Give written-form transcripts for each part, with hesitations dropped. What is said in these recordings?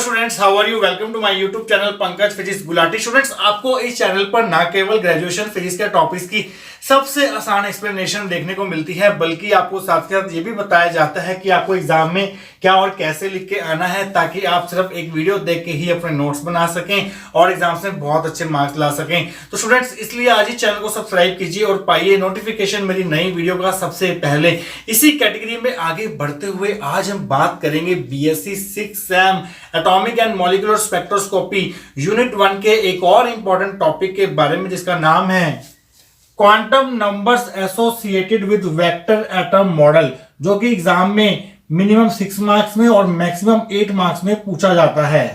Students, how are you? Welcome to my YouTube channel Pankaj physics Gulati. Students, आपको इस channel पर ना केवल ग्रेजुएशन फिजिक्स के टॉपिक्स की सबसे आसान एक्सप्लेनेशन देखने को मिलती है, बल्कि आपको साथ साथ ये भी बताया जाता है कि आपको एग्जाम में क्या और कैसे लिख के आना है, ताकि आप सिर्फ एक वीडियो देख के ही अपने नोट्स बना सकें और एग्जाम में बहुत अच्छे मार्क्स ला सकें। तो स्टूडेंट्स, इसलिए आज ही चैनल को सब्सक्राइब कीजिए और पाइए नोटिफिकेशन मेरी नई वीडियो का सबसे पहले। इसी कैटेगरी में आगे बढ़ते हुए आज हम बात करेंगे BSc 6 same atomic and molecular spectroscopy unit 1 के एक और इंपॉर्टेंट टॉपिक के बारे में, जिसका नाम है quantum numbers associated with vector atom model, जो कि एग्जाम में मिनिमम 6 मार्क्स में और मैक्सिमम 8 मार्क्स में पूछा जाता है।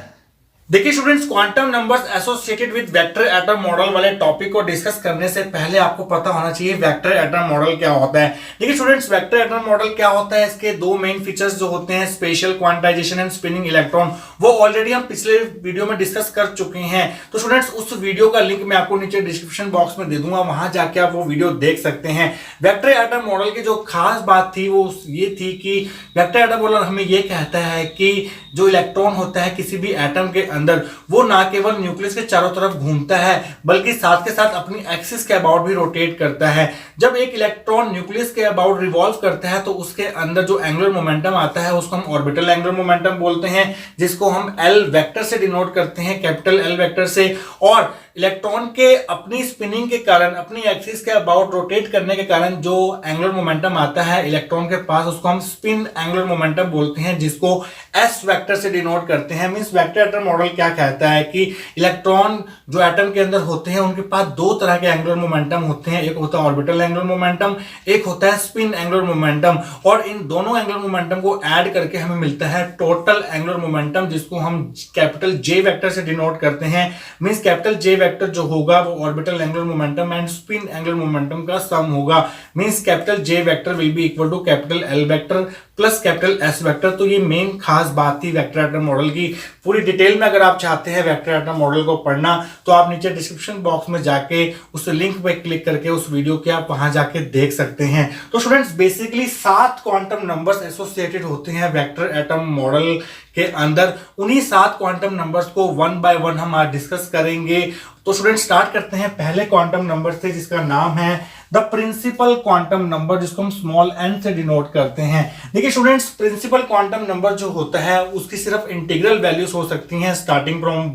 देखिए students, quantum numbers associated with vector atom model वाले टॉपिक को डिस्कस करने से पहले आपको पता होना चाहिए वेक्टर एटम मॉडल क्या होता है। देखिए स्टूडेंट्स, वेक्टर एटम मॉडल क्या होता है, इसके दो मेन फीचर्स जो होते हैं, special quantization and spinning electron, वो ऑलरेडी हम पिछले वीडियो में डिस्कस कर चुके हैं। तो स्टूडेंट्स, उस वीडियो का लिंक मैं आपको नीचे डिस्क्रिप्शन बॉक्स में दे दूंगा, वहां जाके आप वो वीडियो देख सकते हैं। वेक्टर एटम मॉडल की जो खास बात थी वो ये थी कि वेक्टर एटम मॉडल हमें ये कहता है कि जो इलेक्ट्रॉन होता है किसी भी एटम के अंदर, वो ना केवल न्यूक्लियस के चारों तरफ घूमता है, बल्कि साथ के साथ अपनी एक्सिस के अबाउट भी रोटेट करता है। जब एक इलेक्ट्रॉन न्यूक्लियस के अबाउट रिवॉल्व करता है तो उसके अंदर जो एंगुलर मोमेंटम आता है उसको हम ऑर्बिटल एंगुलर मोमेंटम बोलते हैं, जिसको हम एल वेक्टर से डिनोट करते हैं, कैपिटल एल वेक्टर से। और इलेक्ट्रॉन के अपनी स्पिनिंग के कारण, अपनी एक्सिस के अबाउट रोटेट करने के कारण जो एंगुलर मोमेंटम आता है इलेक्ट्रॉन के पास, उसको हम स्पिन एंगुलर मोमेंटम बोलते हैं, जिसको एस वेक्टर से डिनोट करते हैं। मींस वेक्टर एटम मॉडल क्या कहता है कि इलेक्ट्रॉन जो एटम के अंदर होते हैं उनके पास दो तरह के एंगुलर मोमेंटम होते हैं, एक होता है ऑर्बिटल एंगुलर मोमेंटम, एक होता है स्पिन एंगुलर मोमेंटम। और इन दोनों एंगुलर मोमेंटम को ऐड करके हमें मिलता है टोटल एंगुलर मोमेंटम, जिसको हम कैपिटल जे वेक्टर से डिनोट करते हैं। मींस कैपिटल जे वेक्टर जो होगा वो orbital angular momentum and spin angular momentum का सम होगा। Means capital J vector will be equal to capital L vector plus capital S vector. तो ये मेन खास बात थी वेक्टर एटम मॉडल की। पूरी डिटेल में अगर आप चाहते हैं वेक्टर एटम मॉडल को पढ़ना, तो आप नीचे डिस्क्रिप्शन बॉक्स में जाके उस लिंक पे क्लिक करके उस वीडियो के आप वहां जाके देख सकते हैं। तो students, basically 7 quantum numbers associated होते हैं वेक्टर एटम मॉडल के अंदर। उन्हीं 7 क्वांटम नंबर्स को वन बाय वन हम आज डिस्कस करेंगे। तो स्टूडेंट, स्टार्ट करते हैं पहले क्वांटम नंबर से, जिसका नाम है द प्रिंसिपल क्वांटम नंबर, जिसको हम स्मॉल एन से डिनोट करते हैं। देखिए स्टूडेंट्स, प्रिंसिपल क्वांटम नंबर जो होता है उसकी सिर्फ इंटीग्रल वैल्यूज हो सकती हैं स्टार्टिंग फ्रॉम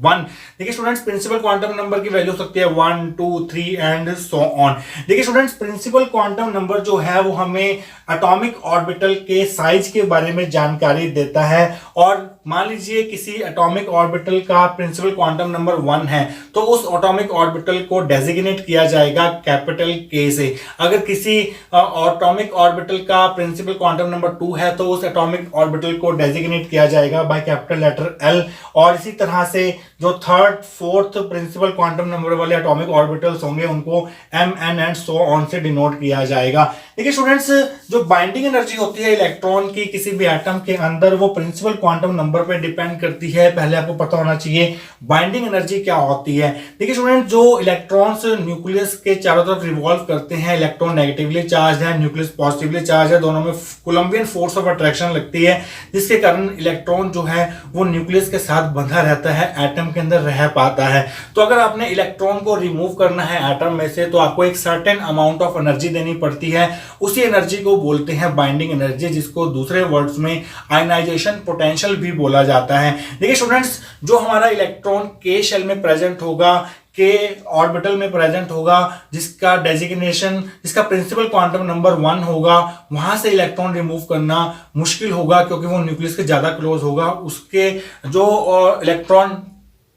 1। देखिए स्टूडेंट्स, प्रिंसिपल क्वांटम नंबर की वैल्यू हो सकती है 1, 2, 3 एंड सो ऑन। देखिए स्टूडेंट्स, प्रिंसिपल क्वांटम नंबर जो है वो हमें एटॉमिक ऑर्बिटल के साइज के बारे में जानकारी देता है। और मान लीजिए किसी एटॉमिक ऑर्बिटल का प्रिंसिपल क्वांटम नंबर 1 है, तो उस एटॉमिक ऑर्बिटल को डेजिग्नेट किया जाएगा कैपिटल के से। अगर किसी एटॉमिक ऑर्बिटल का प्रिंसिपल क्वांटम नंबर 2 है, तो उस एटॉमिक ऑर्बिटल को डेजिग्नेट किया जाएगा बाय कैपिटल लेटर एल। और इसी तरह से जो third, fourth principal quantum number वाले एटॉमिक ऑर्बिटल्स होंगे उनको M N and so on से डिनोट किया जाएगा। देखिए स्टूडेंट्स, जो बाइंडिंग एनर्जी होती है इलेक्ट्रॉन की किसी भी एटम के अंदर, वो प्रिंसिपल क्वांटम नंबर पे डिपेंड करती है। पहले आपको पता होना चाहिए बाइंडिंग एनर्जी क्या होती है। देखिए स्टूडेंट, जो इलेक्ट्रॉन्स न्यूक्लियस के चारों तरफ रिवॉल्व करते हैं, इलेक्ट्रॉन नेगेटिवली चार्ज है, न्यूक्लियस पॉजिटिवली चार्ज है, दोनों में कोलंबियन फोर्स ऑफ अट्रैक्शन लगती है, जिसके कारण इलेक्ट्रॉन जो है वो न्यूक्लियस के साथ बंधा रहता है, एटम के अंदर रह पाता है। तो अगर आपने इलेक्ट्रॉन को रिमूव करना है एटम में से, तो आपको एक सर्टेन अमाउंट ऑफ एनर्जी देनी पड़ती है। उसी एनर्जी को बोलते हैं बाइंडिंग एनर्जी, जिसको दूसरे वर्ड्स में आयनाइजेशन पोटेंशियल भी बोला जाता है। देखिए स्टूडेंट्स, जो हमारा इलेक्ट्रॉन के शेल में प्रेजेंट होगा, के ऑर्बिटल में प्रेजेंट होगा, जिसका डेजिग्नेशन, जिसका प्रिंसिपल क्वांटम नंबर 1 होगा, वहां से इलेक्ट्रॉन रिमूव करना मुश्किल होगा, क्योंकि वो न्यूक्लियस के ज्यादा क्लोज होगा। उसके जो electron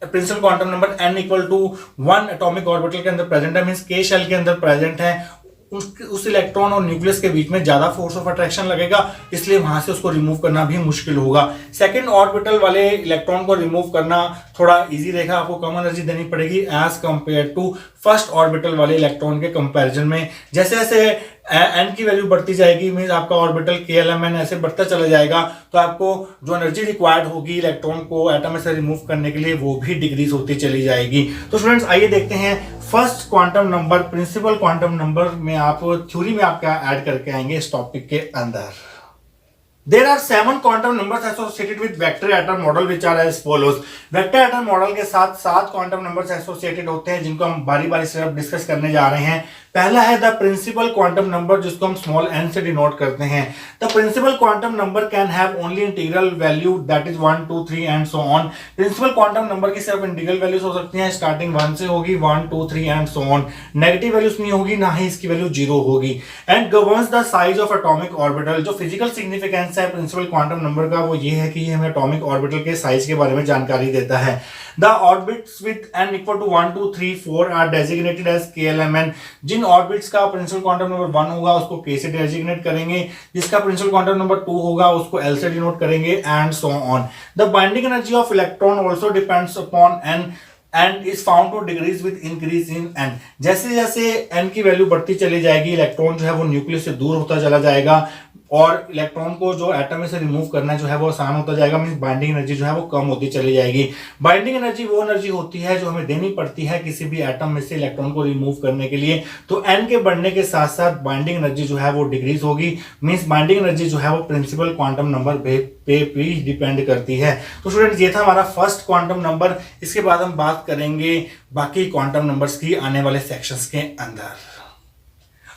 principal quantum number n equal to 1 atomic orbital के अंदर प्रेजेंट है, मींस के शेल के अंदर प्रेजेंट है, उस इलेक्ट्रॉन और न्यूक्लियस के बीच में ज्यादा फोर्स ऑफ अट्रैक्शन लगेगा, इसलिए वहां से उसको रिमूव करना भी मुश्किल होगा। सेकंड ऑर्बिटल वाले इलेक्ट्रॉन को रिमूव करना थोड़ा इजी रहेगा, आपको कम एनर्जी देनी पड़ेगी as compare to first orbital वाले इलेक्ट्रॉन के कंपैरिजन में। जैसे जैसे एन की वैल्यू बढ़ती जाएगी, मींस आपका ऑर्बिटल के एल एम एन ऐसे बढ़ता चला जाएगा, तो आपको जो एनर्जी रिक्वायर्ड होगी इलेक्ट्रॉन को एटम से रिमूव करने के लिए, वो भी डिक्रीज होती चली जाएगी। तो स्टूडेंट्स, आइए देखते हैं first quantum number, principal quantum number में आप थ्योरी में आप क्या ऐड करके आएंगे इस टॉपिक के अंदर। There are 7 quantum numbers associated with vector atom model which are as follows. Vector atom model के साथ 7 क्वांटम नंबर्स एसोसिएटेड होते हैं जिनको हम बारी बारी से अब डिस्कस करने जा रहे हैं। पहला है द प्रिंसिपल क्वांटम नंबर जिसको हम स्मॉल n से डिनोट करते हैं। The principal quantum number can have only integral value that is 1 2 3 and so on. Principal quantum number की सिर्फ इंटीग्रल वैल्यूज हो सकती हैं, स्टार्टिंग 1 से होगी, 1 2 3 and so on. Negative values नहीं होगी, ना ही इसकी वैल्यू 0 होगी। And governs the size of atomic orbital. जो फिजिकल सिग्निफिकेंस है प्रिंसिपल क्वांटम नंबर का वो ये है कि ये हमें एटॉमिक ऑर्बिटल के साइज के बारे में जानकारी देता है। The orbits with n equal to 1 2 3 4 are designated as KLMN। जिन ऑर्बिट्स का प्रिंसिपल क्वांटम नंबर 1 होगा उसको K से डेजिग्नेट करेंगे, जिसका प्रिंसिपल क्वांटम नंबर 2 होगा उसको L से डिनोट करेंगे and so on. The binding energy of electron also depends upon n and is found to decrease with increase in n। जैसे जैसे n की वैल्यू बढ़ती चली जाएगी, इलेक्ट्रॉन जो है वो न्यूक्लियस से दूर होता चला जाएगा और इलेक्ट्रॉन को जो एटम में से रिमूव करना जो है वो आसान होता जाएगा, मींस बाइंडिंग एनर्जी जो है वो कम होती चली जाएगी। बाइंडिंग एनर्जी वो एनर्जी होती है जो हमें देनी पड़ती है किसी भी एटम में से इलेक्ट्रॉन को रिमूव करने के लिए। तो n के बढ़ने के साथ साथ बाइंडिंग एनर्जी जो है वो डिक्रीज होगी, मींस बाइंडिंग एनर्जी जो है वो प्रिंसिपल क्वांटम नंबर पे भी डिपेंड करती है। तो स्टूडेंट्स ये था हमारा फर्स्ट क्वांटम नंबर। इसके बाद हम बात करेंगे बाकी क्वांटम नंबर्स की आने वाले सेक्शंस के अंदर।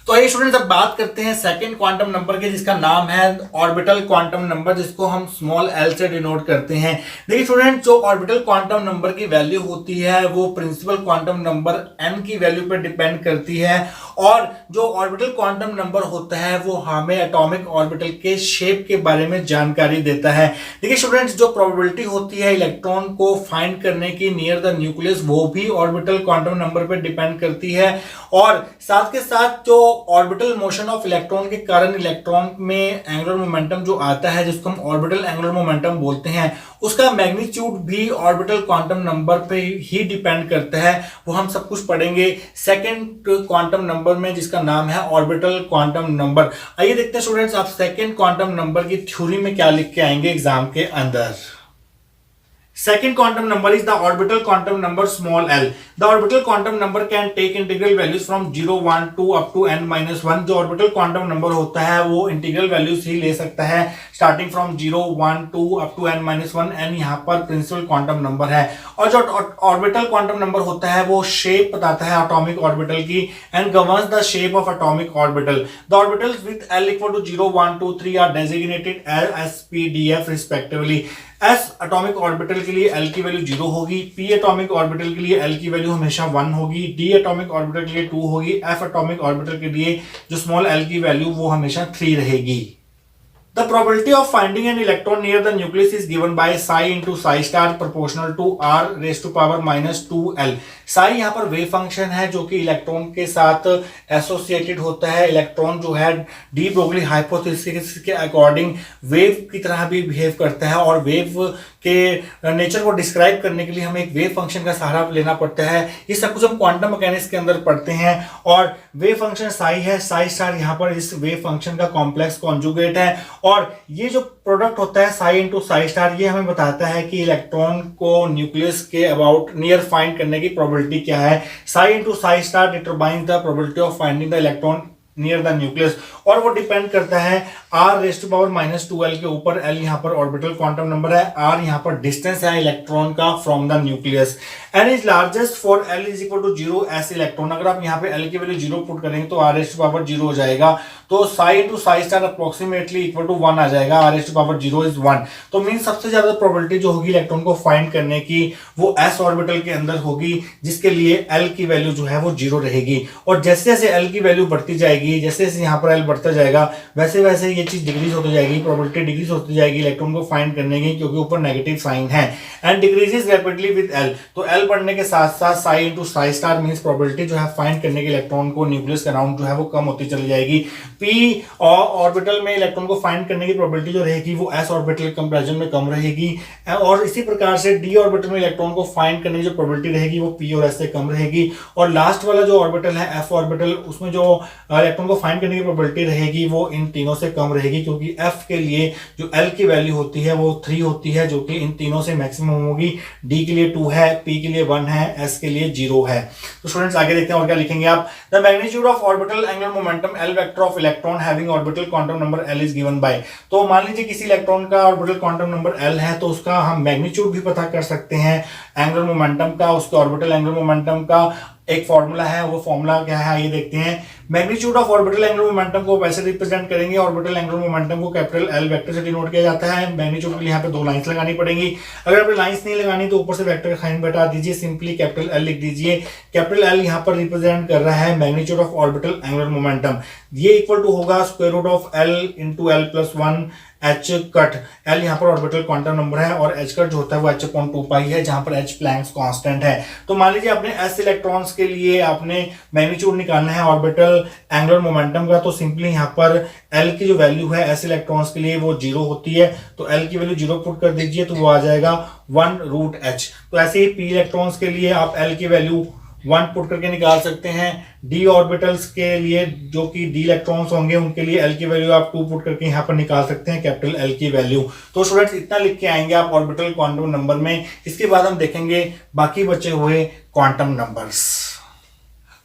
तो ये स्टूडेंट्स अब बात करते हैं सेकंड क्वांटम नंबर के जिसका नाम है ऑर्बिटल क्वांटम नंबर, जिसको हम स्मॉल l से डिनोट करते हैं। देखिए स्टूडेंट, जो ऑर्बिटल क्वांटम नंबर की वैल्यू होती है वो प्रिंसिपल क्वांटम नंबर n की वैल्यू पर डिपेंड करती है और जो ऑर्बिटल क्वांटम नंबर होता है वो हमें एटॉमिक ऑर्बिटल के शेप के बारे में जानकारी देता है। देखिए स्टूडेंट्स, जो प्रोबेबिलिटी होती है इलेक्ट्रॉन को फाइंड करने की नियर द न्यूक्लियस वो भी ऑर्बिटल क्वांटम नंबर पर डिपेंड करती है और साथ के साथ जो ऑर्बिटल मोशन ऑफ इलेक्ट्रॉन के कारण इलेक्ट्रॉन में एंगुलर मोमेंटम जो आता है जिसको हम ऑर्बिटल एंगुलर मोमेंटम बोलते हैं, उसका मैग्नीट्यूड भी ऑर्बिटल क्वांटम नंबर पे ही डिपेंड करता है। वो हम सब कुछ पढ़ेंगे सेकंड क्वांटम नंबर में जिसका नाम है ऑर्बिटल क्वांटम नंबर। आइए देखते हैं स्टूडेंट्स आप सेकंड क्वांटम नंबर की थ्योरी में क्या लिख के आएंगे एग्जाम के अंदर। Second quantum number is the orbital quantum number small l. The orbital quantum number can take integral values from 0 1 2 up to n-1। जो orbital quantum number होता है वो integral values ही ले सकता है starting from 0 1 2 up to n-1। n यहाँ पर principal quantum number है और जो orbital quantum number होता है वो shape बताता है atomic orbital की and governs the shape of atomic orbital। The orbitals with l equal to 0 1 2 3 are designated as s p d f respectively। s atomic orbital के लिए l की value 0 होगी, p एटॉमिक ऑर्बिटल के लिए l की value हमेशा 1 होगी, d atomic orbital के लिए 2 होगी, f एटॉमिक ऑर्बिटल के लिए जो स्मॉल l की वैल्यू वो हमेशा 3 रहेगी। The probability of finding an electron near the nucleus is given by psi into psi star proportional to r raised to power minus 2l। psi यहाँ पर wave function है जो कि इलेक्ट्रॉन के साथ एसोसिएटेड होता है। इलेक्ट्रॉन जो है डी ब्रोगली हाइपोथेसिस के अकॉर्डिंग वेव की तरह भी बिहेव करता है और वेव के नेचर को डिस्क्राइब करने के लिए हमें एक वेव फंक्शन का सहारा लेना पड़ता है। ये सब कुछ हम क्वांटम मैकेनिक्स के अंदर पढ़ते हैं और वेव फंक्शन साई है, साई स्टार यहाँ पर इस वेव फंक्शन का कॉम्प्लेक्स कॉन्जुगेट है और ये जो प्रोडक्ट होता है साई इंटू साई स्टार ये हमें बताता है कि इलेक्ट्रॉन को न्यूक्लियस के अबाउट नियर फाइंड करने की प्रोबेबिलिटी क्या है। Psi into psi star determines the probability of finding the electron near the nucleus और वो डिपेंड करता है r raise to power minus 2l के ऊपर। l यहाँ पर ऑर्बिटल क्वांटम नंबर है, r यहाँ पर डिस्टेंस है इलेक्ट्रॉन का from the nucleus. n is largest for l is equal to 0 s electron. अगर आप यहाँ पे l की वैल्यू 0 पुट करेंगे तो r रेज़ टू पावर 0 हो जाएगा, तो psi into psi star approximately equal to 1 आ जाएगा, r raise to power 0 is 1। तो मीन सबसे ज्यादा प्रोबेबिलिटी जो होगी इलेक्ट्रॉन को फाइंड करने की वो s ऑर्बिटल के अंदर होगी जिसके लिए l की वैल्यू जो है वो 0 रहेगी और जैसे जैसे l की वैल्यू बढ़ती जाएगी, जैसे जैसे यहाँ पर l बढ़ता जाएगा वैसे वैसे ये चीज डिक्रीज होती जाएगी, प्रोबेबिलिटी डिक्रीज होती जाएगी इलेक्ट्रॉन को फाइंड करने की क्योंकि ऊपर नेगेटिव साइन है and decreases rapidly with l। तो l बढ़ने के साथ साथ Sai into psi star means probability जो है फाइंड करने के इलेक्ट्रॉन को न्यूक्लियस के अराउंड जो है वो कम होती चली जाएगी। p ऑर्बिटल में इलेक्ट्रॉन को फाइंड करने की प्रोबेबिलिटी जो रहेगी वो s ऑर्बिटल कंपैरिजन में कम रहेगी और इसी प्रकार से d ऑर्बिटल में इलेक्ट्रॉन को फाइंड करने की जो प्रोबेबिलिटी रहेगी वो p और s से कम रहेगी और लास्ट वाला जो ऑर्बिटल है f ऑर्बिटल उसमें जो इलेक्ट्रॉन को फाइंड करने की प्रोबेबिलिटी रहेगी वो इन तीनों से कम रहेगी, क्योंकि एफ के लिए जो एल की वैल्यू होती है वो 3 होती है, जो कि इन तीनों से मैक्सिमम होगी। डी के लिए 2 है, पी के लिए 1 है, एस के लिए 0 है। तो स्टूडेंट्स आगे देखते हैं और क्या लिखेंगे आप। The magnitude of orbital angular momentum L vector of electron having orbital quantum number L is given bye. तो मान लीजिए किसी इलेक्ट्रॉन का ऑर्बिटल क्वांटम नंबर एल है, तो उसका हम मैग्नीट्यूड भी पता कर सकते हैं एंगुलर मोमेंटम का, उसके ऑर्बिटल एंगुलर मोमेंटम का एक फॉर्मूला है। वो फॉर्मूला क्या है ये देखते हैं। Magnitude of orbital angular momentum को वैसे रिप्रेजेंट करेंगे, ऑर्बिटल एंगुलर मोमेंटम को कैपिटल एल वेक्टर से डिनोट किया जाता है। मैग्नीट्यूड के लिए यहाँ पे 2 लाइंस लगानी पड़ेगी। अगर आपने लाइंस नहीं लगानी तो ऊपर से वेक्टर का साइन बता दीजिए, सिंपली कैपिटल एल लिख दीजिए। कैपिटल एल यहाँ पर रिप्रेजेंट कर रहा है magnitude of orbital angular momentum. ये इक्वल टू होगा square root of L into L plus 1 H cut. L यहाँ पर ऑर्बिटल क्वांटम नंबर है और एच कट जो होता है वो h/2π है, जहां पर एच प्लैंक्स कांस्टेंट है। तो मान लीजिए आपने एस इलेक्ट्रॉन्स के लिए आपने मैग्नीट्यूड निकालना है ऑर्बिटल एंगुलर मोमेंटम का, तो सिंपली यहाँ पर एल की जो वैल्यू है एस इलेक्ट्रॉन्स के लिए वो 0 होती है, तो एल की वैल्यू 0 पुट कर दीजिए तो वो आ जाएगा 1√h। तो ऐसे ही पी इलेक्ट्रॉन्स के लिए आप एल की वैल्यू 1 पुट करके निकाल सकते हैं। डी ऑर्बिटल्स के लिए जो कि डी इलेक्ट्रॉन्स होंगे उनके लिए एल की वैल्यू आप 2 पुट करके यहाँ पर निकाल सकते हैं कैपिटल एल की वैल्यू। तो स्टूडेंट्स इतना लिख के आएंगे आप ऑर्बिटल क्वांटम नंबर में। इसके बाद हम देखेंगे बाकी बचे हुए क्वांटम नंबर्स।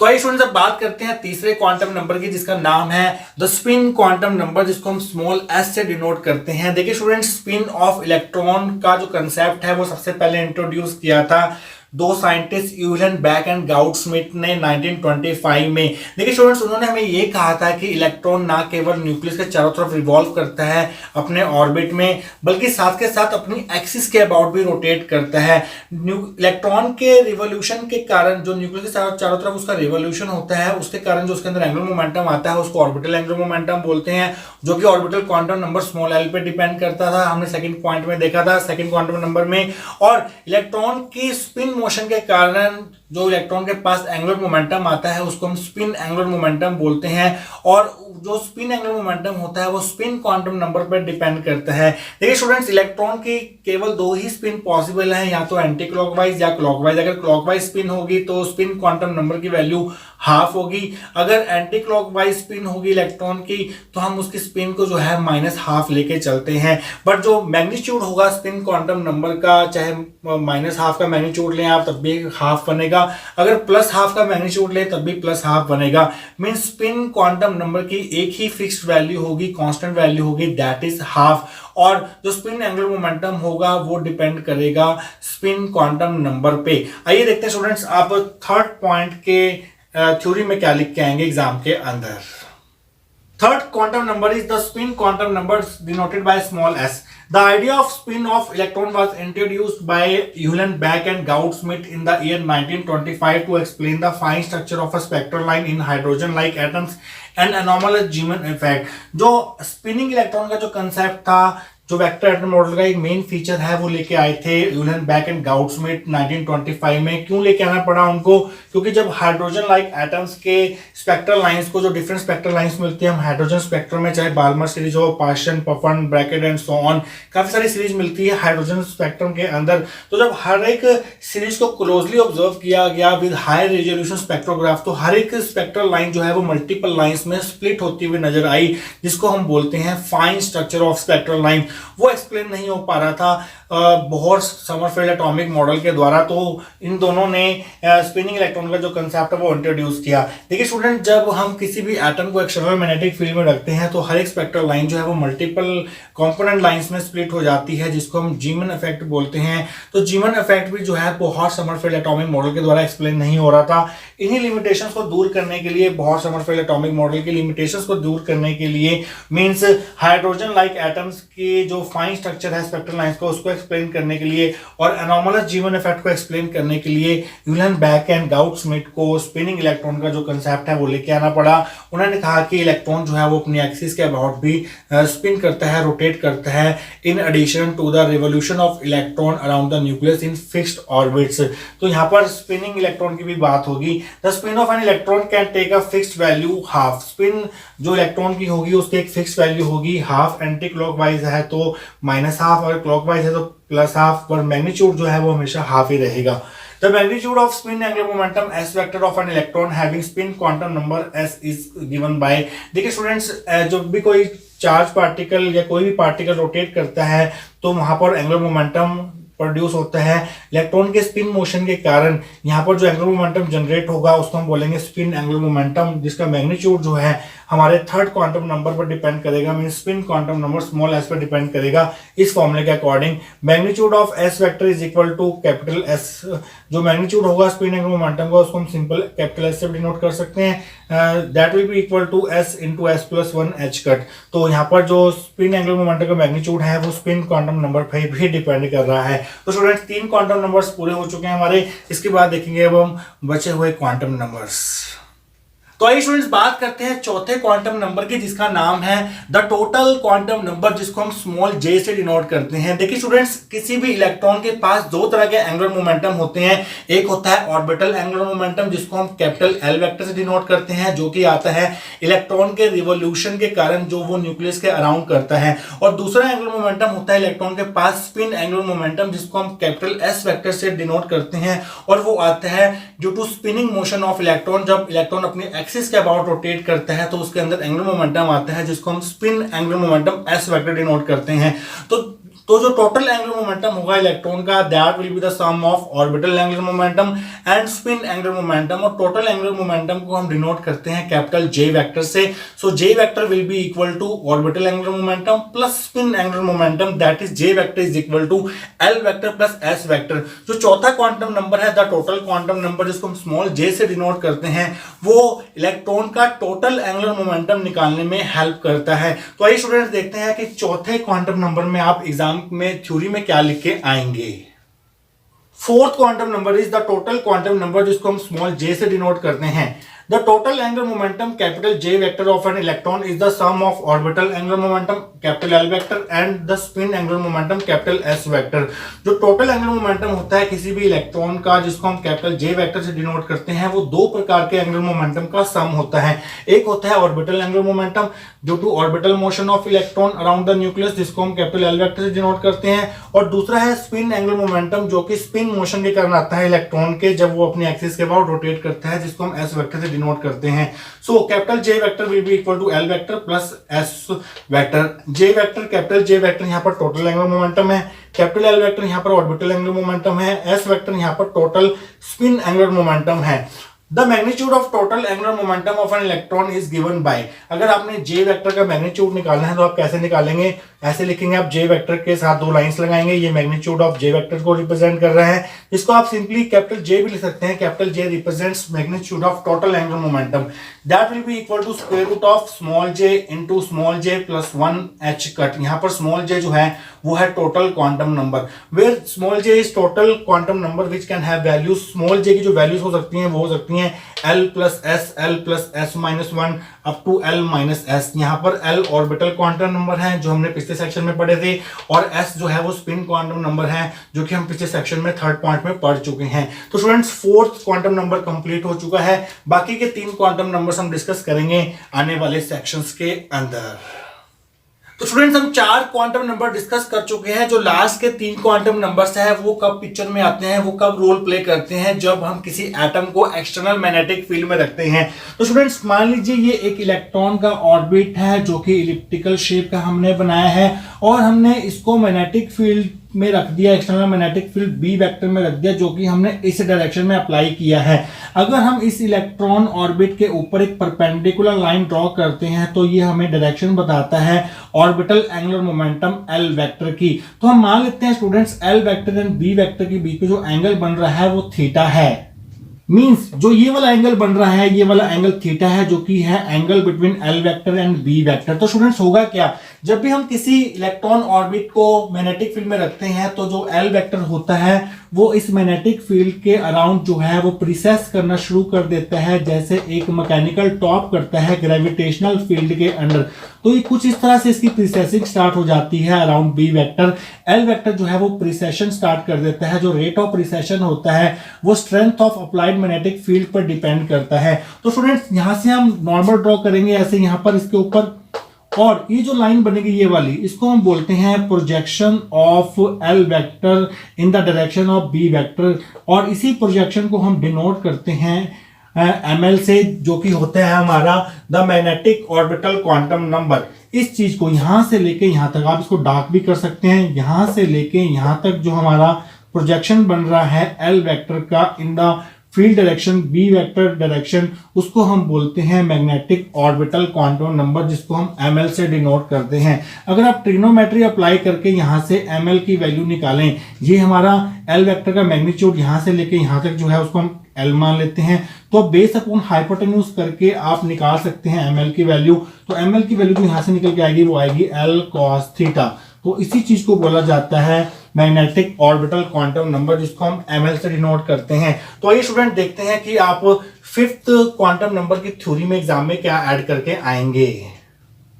तो आइए स्टूडेंट्स अब बात करते हैं तीसरे क्वांटम नंबर की, जिसका नाम है द स्पिन क्वांटम नंबर, जिसको हम स्मॉल एस से डिनोट करते हैं। देखिए स्टूडेंट्स, स्पिन ऑफ इलेक्ट्रॉन का जो कंसेप्ट है वो सबसे पहले इंट्रोड्यूस किया था 2 साइंटिस्ट यूलियन बैक एंड गाउडस्मिट ने 1925 में। देखिए स्टूडेंट्स, उन्होंने हमें ये कहा था कि इलेक्ट्रॉन ना केवल न्यूक्लियस के चारों तरफ रिवॉल्व करता है अपने ऑर्बिट में, बल्कि साथ के साथ अपनी एक्सिस के अबाउट भी रोटेट करता है। इलेक्ट्रॉन के रिवोल्यूशन के कारण, जो न्यूक्लियस के चारों तरफ उसका रिवोल्यूशन होता है, उसके कारण जो उसके अंदर एंगुलर मोमेंटम आता है उसको ऑर्बिटल एंगुलर मोमेंटम बोलते हैं, जो कि orbital quantum number small L पे डिपेंड करता था। हमने सेकंड पॉइंट में देखा था, सेकंड क्वांटम नंबर में। और इलेक्ट्रॉन की स्पिन मोशन के कारण जो इलेक्ट्रॉन के पास एंगुलर मोमेंटम आता है उसको हम स्पिन एंगुलर मोमेंटम बोलते हैं। और जो स्पिन एंगुलर मोमेंटम होता है वो स्पिन क्वांटम नंबर पर डिपेंड करता है। देखिए स्टूडेंट्स, इलेक्ट्रॉन की केवल 2 ही स्पिन पॉसिबल है, या तो एंटी क्लॉकवाइज या क्लॉकवाइज। अगर क्लॉकवाइज स्पिन होगी तो स्पिन क्वांटम नंबर की वैल्यू हाफ होगी। अगर एंटी क्लॉकवाइज स्पिन होगी इलेक्ट्रॉन की तो हम उसकी स्पिन को जो है -½ लेके चलते हैं। बट जो मैग्नीट्यूड होगा स्पिन क्वांटम नंबर का, चाहे -½ का मैग्नीट्यूड लें आप तब भी हाफ बनेगा, अगर +½ का मैग्नीट्यूड लें तब भी +½ बनेगा। मींस स्पिन क्वांटम नंबर की एक ही फिक्स्ड वैल्यू होगी, कांस्टेंट वैल्यू होगी, दैट इज हाफ। और जो स्पिन एंगुलर मोमेंटम होगा वो डिपेंड करेगा स्पिन क्वांटम नंबर पे। आइए देखते हैं स्टूडेंट्स, आप थर्ड पॉइंट के थ्योरी में क्या लिख के आएंगे एग्जाम के अंदर। Third quantum number is the spin quantum number denoted by small s. The idea of spin of electron was introduced by Ullmann Back and Gaudsmit in the year 1925 to explain the fine structure of a spectral line in hydrogen-like atoms and anomalous Zeeman effect. जो spinning electron का जो concept था, जो vector atom model का एक main feature है, वो लेके आए थे यूलियन बैक एंड गाउडस्मिट 1925 में। क्यों लेके आना पड़ा उनको? क्योंकि जब हाइड्रोजन लाइक एटम्स के स्पेक्ट्रल लाइंस को, जो डिफरेंट स्पेक्ट्रल लाइंस मिलती है हम हाइड्रोजन स्पेक्ट्रम में, चाहे बाल्मर सीरीज हो, Persian, Puffin, bracket and so on, काफी सारी सीरीज मिलती है हाइड्रोजन स्पेक्ट्रम के अंदर। तो जब हर एक सीरीज को क्लोजली ऑब्जर्व किया गया विद हाई रेजोल्यूशन स्पेक्ट्रोग्राफ, तो हर एक स्पेक्ट्रल लाइन जो है वो मल्टीपल लाइंस में स्प्लिट होती हुई नजर आई, जिसको हम बोलते हैं fine structure of spectral line. वो एक्सप्लेन नहीं हो पा रहा था बोहर समरफेल्ड एटॉमिक मॉडल के द्वारा, तो इन दोनों ने स्पिनिंग इलेक्ट्रॉन का जो कंसेप्ट है वो इंट्रोड्यूस किया। देखिए स्टूडेंट, जब हम किसी भी एटम को एक्सटर्नल मैग्नेटिक फील्ड में रखते हैं तो हर एक स्पेक्ट्रल लाइन जो है वो मल्टीपल कंपोनेंट लाइंस में स्प्लिट हो जाती है, जिसको हम जीमन इफेक्ट बोलते हैं। तो जीमन इफेक्ट भी जो है बोहर समरफेल्ड एटॉमिक मॉडल के द्वारा एक्सप्लेन नहीं हो रहा था। इन्हीं लिमिटेशंस को दूर करने के लिए, बोहर समरफेल्ड एटॉमिक मॉडल की लिमिटेशंस को दूर करने के लिए, मींस हाइड्रोजन लाइक एटम्स की जो फाइन स्ट्रक्चर है स्पेक्ट्रल लाइंस को, उसको एक्सप्लेन करने के लिए और एनोमलस जीवन इफेक्ट को एक्सप्लेन करने के लिए यूलियन बैक एंड गाउडस्मिट को स्पिनिंग इलेक्ट्रॉन का जो कंसेप्ट है वो लेके आना पड़ा। उन्होंने कहा कि इलेक्ट्रॉन जो है वो अपनी एक्सिस के अबाउट भी स्पिन करता है, रोटेट करता है, in addition to the revolution of electron around the nucleus in fixed orbits. तो यहाँ पर स्पिनिंग इलेक्ट्रॉन की भी बात होगी। The spin of an electron can take a fixed value half. Spin जो इलेक्ट्रॉन की होगी उसकी एक फिक्स्ड वैल्यू होगी हाफ। एंटी क्लॉकवाइज है तो -½ और क्लॉकवाइज है तो +½ पर मैग्नीट्यूड जो है वो हमेशा हाफ ही रहेगा। The magnitude off spin angular momentum s vector of an electron having spin quantum number s is given bye. देखिए स्टूडेंट्स, जब भी कोई चार्ज पार्टिकल या कोई भी पार्टिकल रोटेट करता है तो वहां पर एंगुलर मोमेंटम प्रोड्यूस होता है। इलेक्ट्रॉन के स्पिन मोशन के कारण यहाँ पर जो एंगुलर मोमेंटम जनरेट होगा उसको हम बोलेंगे स्पिन एंगुलर मोमेंटम, जिसका मैग्नीट्यूड जो है हमारे थर्ड क्वांटम नंबर पर डिपेंड करेगा, mean spin quantum number small s पर डिपेंड करेगा। इस फॉर्मूले के according magnitude of s vector is equal to capital S। जो मैग्नीट्यूड होगा स्पिन एंगुलर मोमेंटम का उसको हम सिंपल कैपिटल S से डिनोट कर सकते हैं। That will be equal to s into s plus 1 h cut. तो यहाँ पर जो स्पिन एंगुलर मोमेंटम का मैग्नीट्यूड है वो स्पिन क्वांटम नंबर पर भी डिपेंड कर रहा है। तो स्टूडेंट्स 3 क्वांटम नंबर्स पूरे हो चुके हैं हमारे। इसके बाद देखेंगे अब हम बचे हुए क्वांटम नंबर्स। तो आइए स्टूडेंट्स बात करते हैं चौथे क्वांटम नंबर की, जिसका नाम है द टोटल क्वांटम नंबर, जिसको हम स्मॉल j से डिनोट करते हैं। देखिए स्टूडेंट्स, किसी भी इलेक्ट्रॉन के पास दो तरह के एंगुलर मोमेंटम होते हैं। एक होता है ऑर्बिटल एंगुलर मोमेंटम, जिसको हम कैपिटल L वेक्टर से डिनोट करते हैं, जो कि आता है इलेक्ट्रॉन के रिवोल्यूशन के कारण जो वो न्यूक्लियस के अराउंड करता है। और दूसरा एंगुलर मोमेंटम होता है इलेक्ट्रॉन के पास स्पिन एंगुलर मोमेंटम, जिसको हम कैपिटल S वेक्टर से डिनोट करते हैं। और वो आता है due to spinning motion of electron. जब इलेक्ट्रॉन अपनी एक्सिस के अबाउट रोटेट करता है तो उसके अंदर एंगुलर मोमेंटम आता है, जिसको हम spin angular momentum S vector denote करते हैं। तो जो टोटल एंगुलर मोमेंटम होगा इलेक्ट्रॉन का, that will be the sum of orbital angular momentum and spin angular momentum. और टोटल एंगुलर मोमेंटम को हम डिनोट करते हैं कैपिटल J वेक्टर से। So J vector will be equal to orbital angular momentum plus spin angular momentum, that is J vector is equal to L vector plus S vector. जो चौथा quantum number है the total quantum number, जिसको हम small j से denote करते हैं, वो electron का टोटल एंगुलर मोमेंटम निकालने में हेल्प करता है। तो आइए स्टूडेंट्स देखते हैं कि चौथे क्वांटम नंबर में आप एग्जाम में थ्योरी में क्या लिख के आएंगे। Fourth quantum number is the total quantum number, जिसको हम स्मॉल j से डिनोट करते हैं। The total angular momentum capital J vector of an electron is the sum of orbital angular momentum capital L vector and the spin angular momentum capital S vector। जो total angular momentum होता है किसी भी electron का, जिसको हम capital J vector से denote करते हैं, वो दो प्रकार के एंगुलर मोमेंटम का सम होता है। एक होता है orbital angular momentum due to orbital motion of electron around the nucleus, जिसको हम कैपिटल L वेक्टर से डिनोट करते हैं। और दूसरा है स्पिन एंगुलर मोमेंटम, जो कि स्पिन मोशन के कारण आता है इलेक्ट्रॉन के, जब वो अपनी एक्सिस के अबाउट रोटेट करता है, जिसको हम S वेक्टर से डिनोट करते हैं। So capital J vector will be equal to L vector plus S vector. J vector capital J vector यहाँ पर टोटल एंगुलर मोमेंटम है, कैपिटल L वेक्टर यहाँ पर ऑर्बिटल एंगुलर मोमेंटम है, S वेक्टर यहाँ पर टोटल स्पिन एंगुलर मोमेंटम है। The magnitude of total angular momentum of an electron is given by. अगर आपने J वेक्टर का मैग्नीट्यूड निकालना है तो आप कैसे निकालेंगे? ऐसे लिखेंगे, आप J वेक्टर के साथ दो लाइंस लगाएंगे, ये मैग्नीट्यूड ऑफ J वेक्टर को रिप्रेजेंट कर रहा है। इसको आप सिंपली कैपिटल J भी लिख सकते हैं, capital J represents magnitude of total angular momentum, that will be equal to square root of small j into small j plus 1 h cut. यहाँ पर स्मॉल j जो है वो है total quantum number, where small j is total quantum number which can have values. Small j की जो values हो सकती हैं वो हो सकती हैं L plus S minus 1 up to L minus S। यहाँ पर L ऑर्बिटल क्वांटम नंबर है जो हमने पिछले सेक्शन में पढ़े थे, और S जो है वो स्पिन क्वांटम नंबर है जो कि हम पिछले सेक्शन में थर्ड पॉइंट में पढ़ चुके हैं। तो students fourth quantum number complete हो चुका है। बाकी के 3 क्वांटम नंबर्स हम डिस्कस करेंगे आने वाले सेक्शंस के अंदर। तो स्टूडेंट्स हम 4 क्वांटम नंबर डिस्कस कर चुके हैं। जो लास्ट के 3 क्वांटम नंबर्स है वो कब पिक्चर में आते हैं, वो कब रोल प्ले करते हैं, जब हम किसी एटम को एक्सटर्नल मैग्नेटिक फील्ड में रखते हैं। तो स्टूडेंट्स मान लीजिए ये एक इलेक्ट्रॉन का ऑर्बिट है जो कि इलिप्टिकल शेप का हमने बनाया है, और हमने इसको मैग्नेटिक फील्ड में रख दिया, external magnetic field B vector में रख दिया, जो कि हमने इस डायरेक्शन में अप्लाई किया है। अगर हम इस इलेक्ट्रॉन ऑर्बिट के ऊपर एक परपेंडिकुलर लाइन ड्रॉ करते हैं तो ये हमें डायरेक्शन बताता है orbital angular momentum L vector की। तो हम मान लेते हैं students L vector and B vector के बीच में जो एंगल बन रहा है वो थीटा है। मींस जो ये वाला एंगल बन रहा है, ये वाला एंगल थीटा है, जो कि है angle between L vector and B vector. तो स्टूडेंट्स होगा क्या, जब भी हम किसी इलेक्ट्रॉन ऑर्बिट को मैग्नेटिक फील्ड में रखते हैं तो जो एल वेक्टर होता है वो इस मैग्नेटिक फील्ड के अराउंड जो है वो प्रीसेस करना शुरू कर देता है, जैसे एक मैकेनिकल टॉप करता है ग्रेविटेशनल फील्ड के अंडर। तो ये कुछ इस तरह से इसकी प्रीसेसिंग स्टार्ट हो जाती है around B vector. L vector जो है वो प्रीसेशन स्टार्ट कर देता है। जो रेट ऑफ प्रीसेशन होता है वो strength of applied magnetic field पर डिपेंड करता है। तो स्टूडेंट्स यहाँ से हम नॉर्मल ड्रॉ करेंगे ऐसे, यहाँ पर इसके ऊपर, और ये जो लाइन बनेगी ये वाली, इसको हम बोलते हैं projection of L vector in the direction of B vector, और इसी प्रोजेक्शन को हम डिनोट करते हैं ml से, जो कि होता है हमारा the magnetic orbital quantum number. इस चीज को यहां से लेके यहां तक, आप इसको डार्क भी कर सकते हैं, यहां से लेके यहां तक जो हमारा प्रोजेक्शन बन रहा है एल वेक्टर का in the field direction B vector direction, उसको हम बोलते हैं मैग्नेटिक ऑर्बिटल क्वांटम नंबर, जिसको हम ml से डिनोट करते हैं। अगर आप ट्रिग्नोमेट्री अप्लाई करके यहां से ml की वैल्यू निकालें, ये हमारा एल वेक्टर का मैग्नीट्यूड यहां से लेके यहां तक जो है उसको हम एल मान लेते हैं, तो बेस अपॉन हाइपोटेन्यूज करके आप निकाल सकते हैं ml की वैल्यू। तो ml की वैल्यू जो यहां से निकल के आएगी वो आएगी l cos थीटा। तो इसी चीज को बोला जाता है मैग्नेटिक ऑर्बिटल क्वांटम नंबर, जिसको हम ml से डिनोट करते हैं। तो आइए स्टूडेंट देखते हैं कि आप फिफ्थ क्वांटम नंबर की थ्योरी में एग्जाम में क्या ऐड करके आएंगे।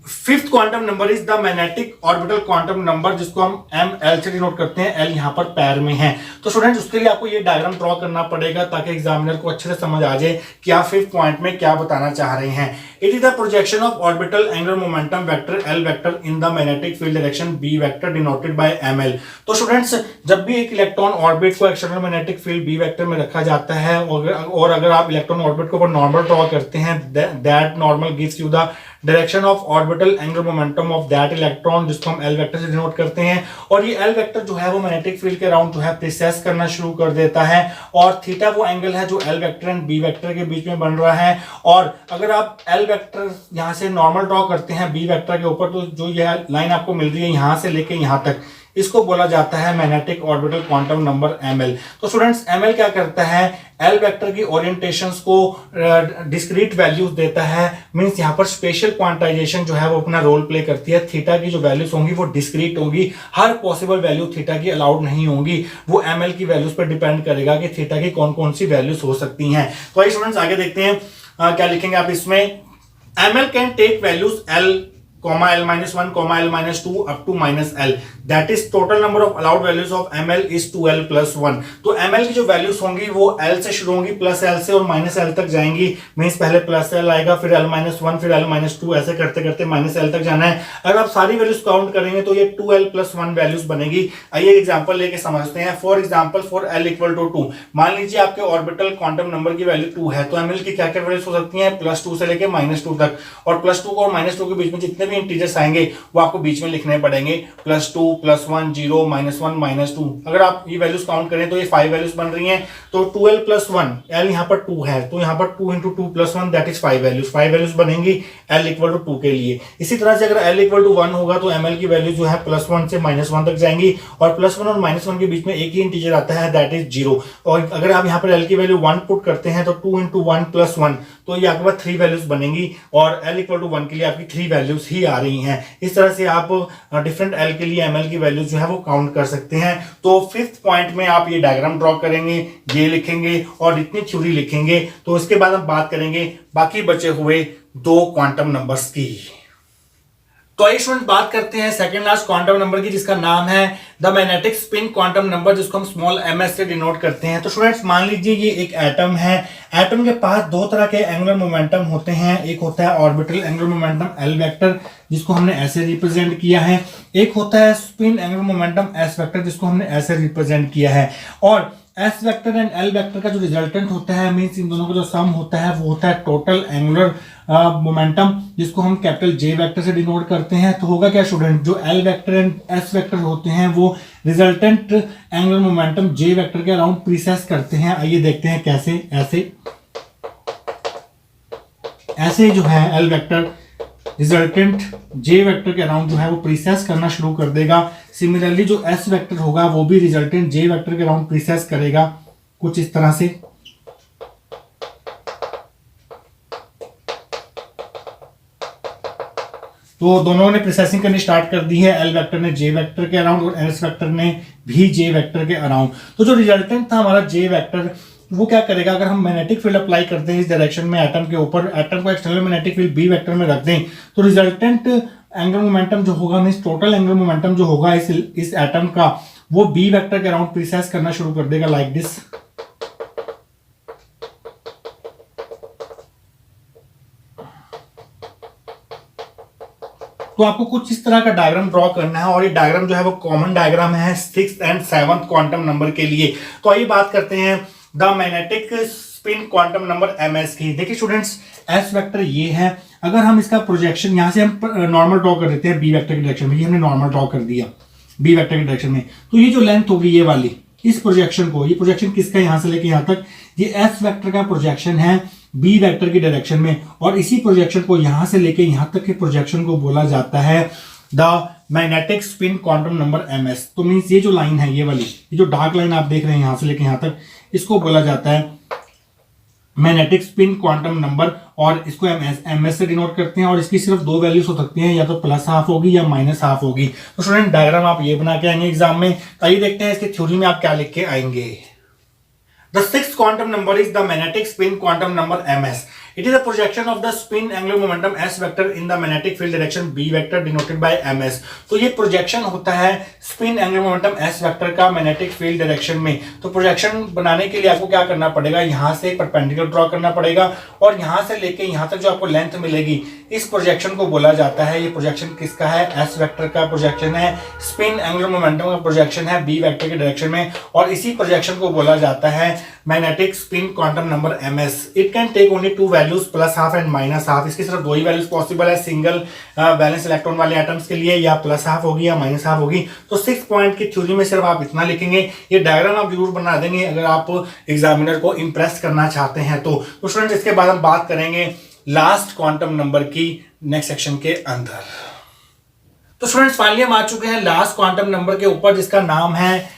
Fifth quantum number is the magnetic orbital quantum number, जिसको हम ml से डिनोट करते हैं। l यहां पर पैर में है, तो स्टूडेंट्स उसके लिए आपको ये डायग्राम ड्रॉ करना पड़ेगा ताकि एग्जामिनर को अच्छे से समझ आ जाए कि आप फिफ्थ पॉइंट में क्या बताना चाह रहे हैं। It is the projection of orbital angular momentum vector l vector in the magnetic field direction b vector denoted by ml। तो स्टूडेंट्स जब भी एक इलेक्ट्रॉन ऑर्बिट को external magnetic field b vector में रखा जाता है, और अगर आप इलेक्ट्रॉन ऑर्बिट को नॉर्मल ड्रॉ करते हैं, that normal gives you the direction of orbital angular momentum of that electron, जिसको हम एल वेक्टर से डिनोट करते हैं। और ये एल वेक्टर जो है वो मैग्नेटिक फील्ड के अराउंड जो है प्रिसेस करना शुरू कर देता है, और थीटा वो एंगल है जो L vector and B vector के बीच में बन रहा है। और अगर आप एल वेक्टर यहां से नॉर्मल ड्रॉ करते हैं बी वेक्टर के ऊपर, तो जो यह लाइन आपको मिल रही है यहां से लेके यहां तक, इसको बोला जाता है magnetic orbital quantum number ml। तो स्टूडेंट्स ml क्या करता है, एल वेक्टर की ओरिएंटेशंस को डिस्क्रीट वैल्यूज देता है, मींस यहां पर स्पेशल क्वांटाइजेशन जो है वो अपना रोल प्ले करती है। थीटा की जो वैल्यूज होंगी वो डिस्क्रीट होंगी, हर पॉसिबल वैल्यू थीटा की अलाउड नहीं होंगी, वो ml की वैल्यूज पर डिपेंड करेगा कि थीटा की कौन कौन सी वैल्यूज हो सकती हैं। तो आइए स्टूडेंट्स आगे देखते हैं क्या लिखेंगे आप इसमें। ml can take values l, l-1, l-2 up to -l, that is total number of allowed values of ml is 2l plus 1। तो ml की जो वैल्यूज होंगी वो l से शुरू होंगी, प्लस l से और माइनस l तक जाएंगी, मींस पहले प्लस l आएगा, फिर l-1, फिर l-2, ऐसे करते करते माइनस l तक जाना है। अगर आप सारी वैल्यूज काउंट करेंगे तो ये 2l plus 1 वैल्यूज बनेगी। आइए एग्जांपल लेके समझते हैं। For example for l equal to 2, मान लीजिए आपके ऑर्बिटल क्वांटम नंबर की वैल्यू 2 है, तो ml की क्या क्या वैल्यूज हो सकती हैं, +2 से लेके -2 तक, और +2 और -2 के बीच में जितने भी इंटीजर्स आएंगे वो आपको बीच में लिखने पड़ेंगे, +2, +1, 0, -1, -2। अगर आप ये वैल्यूज काउंट करें तो ये 5 वैल्यूज बन रही हैं। तो 2l plus 1, l यहाँ पर 2 है, तो यहाँ पर 2 into 2 plus 1 that is 5 values, 5 values बनेंगी l इक्वल टू 2 के लिए। इसी तरह से अगर l इक्वल टू 1 होगा तो ml की वैल्यू जो है +1 से -1 तक जाएंगी, और +1 और -1 के बीच में एक ही इंटीजर आता है दैट इज 0। और अगर आप यहाँ पर l की वैल्यू 1 पुट करते हैं तो 2 into 1 plus 1, तो ये आपके पास 3 वैल्यूज बनेंगी, और l इक्वल टू 1 के लिए आपकी 3 वैल्यूज ही आ रही हैं। इस तरह से आप डिफरेंट l के लिए ml की वैल्यूज जो है वो काउंट कर सकते हैं। तो फिफ्थ पॉइंट में आप ये डायग्राम ड्रॉ करेंगे, ये लिखेंगे और इतनी थ्योरी लिखेंगे। तो इसके बाद हम बात करेंगे बाकी बचे हुए 2 क्वांटम नंबर्स की। तो आइए स्टूडेंट बात करते हैं सेकंड लास्ट क्वांटम नंबर की, जिसका नाम है the magnetic spin quantum number, जिसको हम स्मॉल ms से डिनोट करते हैं। तो स्टूडेंट्स मान लीजिए ये एक एटम है, एटम के पास 2 तरह के एंगुलर मोमेंटम होते हैं। एक होता है orbital angular momentum l vector, जिसको हमने ऐसे रिप्रेजेंट किया है, एक होता है spin angular momentum s vector, जिसको हमने ऐसे रिप्रेजेंट किया है। और S vector and L vector का जो रिजल्टेंट होता है, मींस इन दोनों का जो सम होता है वो होता है टोटल एंगुलर मोमेंटम, जिसको हम कैपिटल जे वेक्टर से डिनोट करते हैं। तो होगा क्या स्टूडेंट, जो L vector and S vector होते हैं वो रिजल्टेंट एंगुलर मोमेंटम जे वेक्टर के अराउंड प्रीसेस करते हैं। आइए देखते हैं कैसे। ऐसे जो है एल वेक्टर रिजल्टेंट जे वेक्टर के अराउंड जो है वो प्रीसेस करना शुरू कर देगा। सिमिलरली जो एस वेक्टर होगा वो भी रिजल्टेंट जे वेक्टर के अराउंड प्रीसेस करेगा, कुछ इस तरह से। तो दोनों ने प्रोसेसिंग करनी स्टार्ट कर दी है, एल वेक्टर ने जे वेक्टर के अराउंड और एस वेक्टर ने भी जे वेक्टर के अराउंड। तो जो रिजल्टेंट था हमारा जे वेक्टर, वो क्या करेगा, अगर हम मैग्नेटिक फील्ड अप्लाई करते हैं इस डायरेक्शन में एटम के ऊपर, एटम को external magnetic field B vector में रख दें, तो रिजल्टेंट एंगुलर मोमेंटम जो होगा, मींस टोटल एंगुलर मोमेंटम जो होगा इस एटम का, वो बी वेक्टर के अराउंड प्रीसेस करना शुरू कर देगा लाइक दिस। तो आपको कुछ इस तरह का डायग्राम ड्रॉ करना है, और ये डायग्राम जो है वो कॉमन डायग्राम है 6th and 7th quantum number के लिए। तो आइए बात करते हैं the magnetic spin quantum number ms की। देखिए स्टूडेंट्स, s वेक्टर ये है, अगर हम इसका प्रोजेक्शन यहाँ से हम नॉर्मल ड्रॉ कर देते हैं b वेक्टर की डायरेक्शन में, ये हमने नॉर्मल ड्रॉ कर दिया b वेक्टर की डायरेक्शन में, तो ये जो लेंथ होगी ये वाली, इस प्रोजेक्शन को, ये प्रोजेक्शन किसका यहाँ से लेके यहाँ तक, ये s वेक्टर का प्रोजेक्शन है b वेक्टर की डायरेक्शन में, और इसी प्रोजेक्शन को यहाँ से लेके यहाँ तक के प्रोजेक्शन को बोला जाता है the magnetic spin quantum number ms। तो मीन्स ये जो लाइन है, ये वाली, ये जो डार्क लाइन आप देख रहे हैं यहाँ से लेके यहाँ तक, इसको बोला जाता है मैग्नेटिक स्पिन क्वांटम नंबर, और इसको ms से डिनोट करते हैं। और इसकी सिर्फ दो वैल्यूज हो सकती हैं, या तो +½ होगी या -½ होगी। तो स्टूडेंट डायग्राम आप ये बना के आएंगे एग्जाम में। आइए देखते हैं इसके थ्योरी में आप क्या लिख के आएंगे। The sixth quantum number is the magnetic spin quantum number ms. It is a projection of the spin angular momentum s vector in the magnetic field direction b vector denoted by ms. तो ये projection होता है spin angular momentum s vector का magnetic field direction में। तो projection बनाने के लिए आपको क्या करना पड़ेगा, यहाँ से परपेंडिकुलर ड्रॉ करना पड़ेगा, और यहाँ से लेके यहाँ तक जो आपको लेंथ मिलेगी, इस प्रोजेक्शन को बोला जाता है, ये प्रोजेक्शन किसका है, s वेक्टर का प्रोजेक्शन है, स्पिन एंगुलर मोमेंटम का प्रोजेक्शन है b वेक्टर के डायरेक्शन में, और इसी प्रोजेक्शन को बोला जाता है magnetic spin quantum number ms। It can take only two values +½ and -½ इसकी सिर्फ दो ही वैल्यूज पॉसिबल है सिंगल वैलेंस इलेक्ट्रॉन वाले एटम्स के लिए, या +½ होगी या -½ होगी। तो 6 पॉइंट की थ्योरी में सिर्फ आप इतना लिखेंगे। ये डायग्राम आप जरूर बना देंगे अगर आप एग्जामिनर को इंप्रेस करना चाहते हैं तो स्टूडेंट्स इसके बाद हम बात करेंगे लास्ट क्वांटम नंबर की नेक्स्ट सेक्शन के अंदर। तो स्टूडेंट्स फाइनली हम आ चुके हैं लास्ट क्वांटम नंबर के ऊपर, जिसका नाम है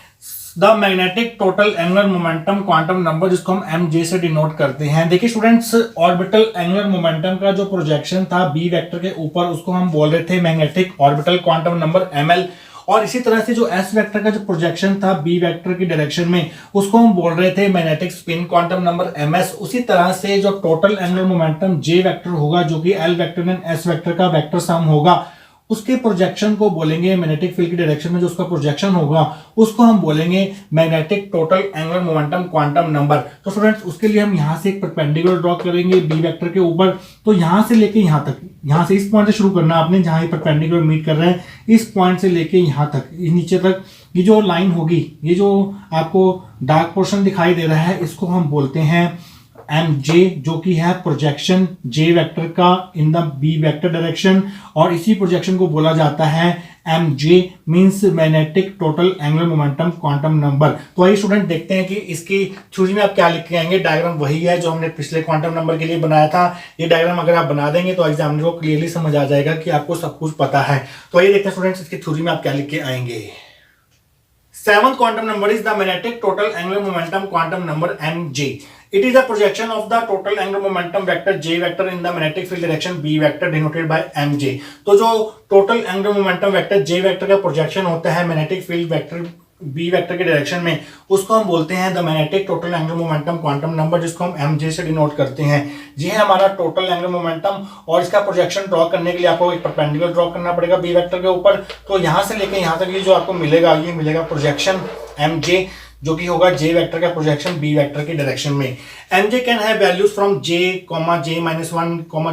the magnetic total angular momentum quantum number, जिसको हम mj से डिनोट करते हैं। देखिए स्टूडेंट्स, ऑर्बिटल एंगुलर मोमेंटम का जो प्रोजेक्शन था b वेक्टर के ऊपर, उसको हम बोल रहे थे magnetic orbital quantum number ml, और इसी तरह से जो s वेक्टर का जो प्रोजेक्शन था b वेक्टर की डायरेक्शन में, उसको हम बोल रहे थे magnetic spin quantum number ms। उसी तरह से जो total angular momentum j vector होगा, जो कि l vector and s vector का वेक्टर सम होगा, उसके प्रोजेक्शन को बोलेंगे मैग्नेटिक फील्ड की डायरेक्शन में जो उसका प्रोजेक्शन होगा, उसको हम बोलेंगे magnetic total angular momentum quantum number. तो स्टूडेंट्स उसके लिए हम यहाँ से एक परपेंडिकुलर ड्रॉ करेंगे b वेक्टर के ऊपर। तो यहाँ से लेके यहाँ तक, यहाँ से इस पॉइंट से शुरू करना आपने जहाँ ये परपेंडिकुलर मीट कर रहे हैं, इस पॉइंट से लेके यहाँ तक, नीचे तक, ये जो लाइन होगी, ये जो आपको डार्क पोर्शन दिखाई दे रहा है, इसको हम बोलते हैं mj, जो कि है प्रोजेक्शन j वेक्टर का in the b vector direction, और इसी प्रोजेक्शन को बोला जाता है mj means magnetic total angular momentum quantum number. तो आइए स्टूडेंट देखते हैं कि इसकी थ्योरी में आप क्या लिख के आएंगे। डायग्राम वही है जो हमने पिछले क्वांटम नंबर के लिए बनाया था। ये डायग्राम अगर आप बना देंगे तो एग्जामिनर को क्लियरली समझ आ जाएगा कि आपको सब कुछ पता है। तो आइए देखते हैं स्टूडेंट्स इसकी थ्योरी में आप क्या लिख के आएंगे। 7th quantum number is the magnetic total angular momentum quantum number mj. It is a projection of the total angular momentum vector j vector in the magnetic field direction b vector denoted by mj. तो जो total angular momentum vector j vector का projection होता है magnetic field vector b vector के direction में, उसको हम बोलते हैं the magnetic total angular momentum quantum number, जिसको हम mj से डिनोट करते हैं। ये है हमारा टोटल एंगुलर मोमेंटम, और इसका प्रोजेक्शन ड्रॉ करने के लिए आपको एक परपेंडिकुलर ड्रॉ करना पड़ेगा b वेक्टर के ऊपर। तो यहाँ से लेके यहाँ तक ये जो आपको मिलेगा, ये मिलेगा प्रोजेक्शन mj, जो कि होगा j वेक्टर का प्रोजेक्शन b वेक्टर की डायरेक्शन में। mj can have values from j, j-1,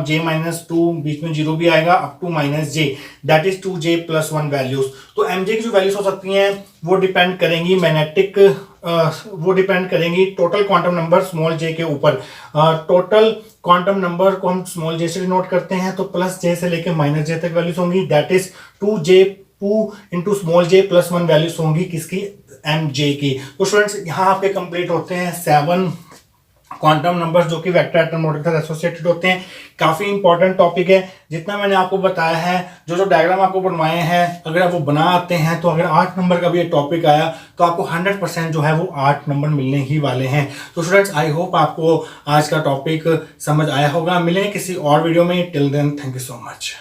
j-2, बीच में 0 भी आएगा, up to -j, that is 2j+1 values. तो mj की जो वैल्यूज हो सकती हैं वो डिपेंड करेंगी total quantum number small j के ऊपर। टोटल क्वांटम नंबर को हम स्मॉल j से डिनोट करते हैं, तो +j से लेके -j तक वैल्यूज होंगी, that is 2 into small j +1 values होंगी किसकी, mj की। तो स्टूडेंट्स यहाँ आपके कंप्लीट होते हैं 7 क्वांटम नंबर्स जो कि वेक्टर एटम मॉडल के साथ एसोसिएटेड होते हैं। काफी इंपॉर्टेंट टॉपिक है। जितना मैंने आपको बताया है, जो डायग्राम आपको बनवाए हैं, अगर आप वो बना आते हैं तो अगर 8 नंबर का भी ये टॉपिक आया तो आपको 100% जो है वो 8 नंबर मिलने ही वाले हैं। तो स्टूडेंट्स आई होप आपको आज का टॉपिक समझ आया होगा। मिलें किसी और वीडियो में, till then thank you so much.